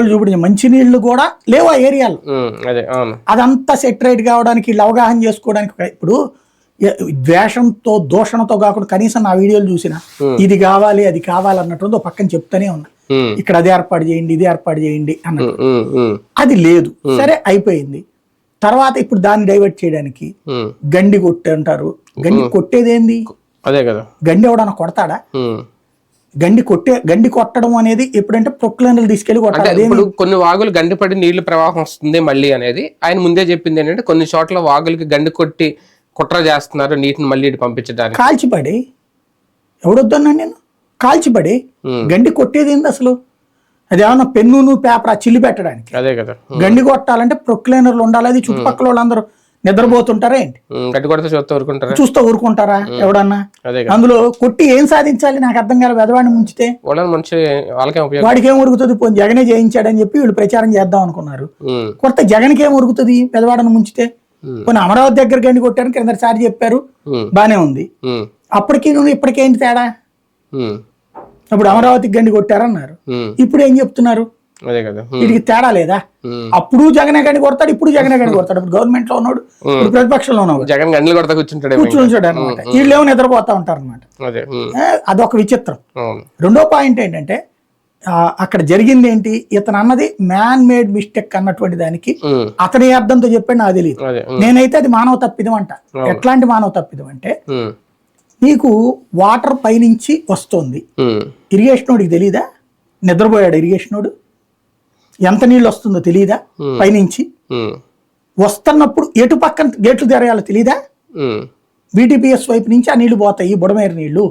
వీడియోలు చూపించి మంచినీళ్లు కూడా లేవు ఆ ఏరియాలో. అదంతా సెటరేట్ కావడానికి వీళ్ళు అవగాహన చేసుకోవడానికి ఇప్పుడు ద్వేషంతో దూషణతో కాకుండా కనీసం నా వీడియోలు చూసిన ఇది కావాలి అది కావాలి అన్నట్టు పక్కన చెప్తానే ఉన్నా, ఇక్కడ అది ఏర్పాటు చేయండి ఇది ఏర్పాటు చేయండి అన్నట్టు. అది లేదు, సరే అయిపోయింది. తర్వాత ఇప్పుడు దాన్ని డైవర్ట్ చేయడానికి గండి కొట్టి అంటారు. గండి కొట్టేది ఏంది? అదే కదా, గండి ఎవడన్నా కొడతాడా? గండి కొట్టడం అనేది ఎప్పుడంటే ప్రొక్లైనర్లు తీసుకెళ్లి కొట్టాలి. ఇప్పుడు కొన్ని వాగులు గండి పడి నీళ్లు ప్రవాహం వస్తుంది మళ్ళీ అనేది ఆయన ముందే చెప్పింది ఏంటంటే కొన్ని చోట్ల వాగులకి గండి కొట్టి కుట్ర చేస్తున్నారు నీటిని మళ్ళీ పంపించడానికి. కాల్చిపడి ఎవడొద్దన్నా నేను కాల్చిపడి గండి కొట్టేది ఏంది అసలు? అది ఏమన్నా పెన్ను పేపర్ చిల్లి పెట్టడానికి. అదే కదా, గండి కొట్టాలంటే ప్రొక్లైనర్లు ఉండాలి. అది చుట్టుపక్కల వాళ్ళందరూ నిద్రపోతుంటారా ఏంటి? చూస్తూ ఊరుకుంటారా ఎవడన్నా? అందులో కొట్టి ఏం సాధించాలి నాకు అర్థం కాదు. వెదవాడిని ముంచితే వాడికి ఏం ఉరుగుతుంది? పోనీ జగనే చేయించాడని చెప్పి వీళ్ళు ప్రచారం చేద్దాం అనుకున్నారు. కొత్త జగన్కి ఏం ఉరుగుతుంది పెదవాడని ముంచితే? పోనీ అమరావతి దగ్గర గండి కొట్టారని కిందసారి చెప్పారు, బానే ఉంది. అప్పటికి నువ్వు ఇప్పటికేంటి తేడా? ఇప్పుడు అమరావతికి గండి కొట్టారన్నారు, ఇప్పుడు ఏం చెప్తున్నారు? వీటికి తేడా లేదా? అప్పుడు జగనే గండి కొడతాడు, ఇప్పుడు జగనే గండి కొడతాడు. ఇప్పుడు గవర్నమెంట్ లో ఉన్నాడు, ఇప్పుడు ప్రతిపక్షంలో ఉన్నాడు, జగన్ గంటలు కొడతా కూర్చుంటాడు అనమాట. వీళ్ళేమో నిద్రపోతా ఉంటారు అనమాట. అదొక విచిత్రం. రెండో పాయింట్ ఏంటంటే అక్కడ జరిగింది ఏంటి? ఇతను అన్నది మ్యాన్ మేడ్ మిస్టేక్ అన్నటువంటి దానికి అతని అర్థంతో చెప్పాడు నాకు తెలియదు. నేనైతే అది మానవ తప్పిదం అంట. ఎట్లాంటి మానవ తప్పిదం అంటే నీకు వాటర్ పైనుంచి వస్తుంది, ఇరిగేషన్ వాడికి తెలీదా? నిద్రపోయాడు ఇరిగేషన్ వాడు, ఎంత నీళ్ళు వస్తుందో తెలీదా? పైనుంచి వస్తున్నప్పుడు ఎటు పక్కన గేట్లు తెరయాలో తెలీదా? VTPS వైపు నుంచి ఆ నీళ్లు పోతాయి, బుడమేరు నీళ్లు.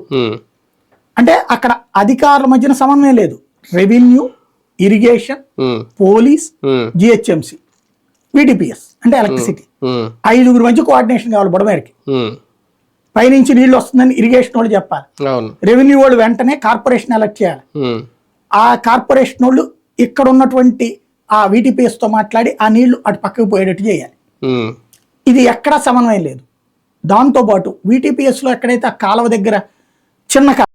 అంటే అక్కడ అధికారుల మధ్యన సమన్వయం లేదు. Revenue, irrigation, police, GHMC, VTPS అంటే ఎలక్ట్రిసిటీ, 5 మంచి కోఆర్డినేషన్ కావాలి బుడమేరుకి. పైనుంచి నీళ్లు వస్తుందని ఇరిగేషన్ వాళ్ళు చెప్పాలి, రెవెన్యూ వాళ్ళు వెంటనే కార్పొరేషన్ ఎలక్ట్ చేయాలి. ఆ కార్పొరేషన్ వాళ్ళు ఇక్కడ ఉన్నటువంటి ఆ VTPS తో మాట్లాడి ఆ నీళ్లు అటు పక్కకు పోయేటట్టు చేయాలి. ఇది ఎక్కడా సమన్వయం లేదు. దాంతోపాటు VTPS లో ఎక్కడైతే ఆ కాలువ దగ్గర చిన్న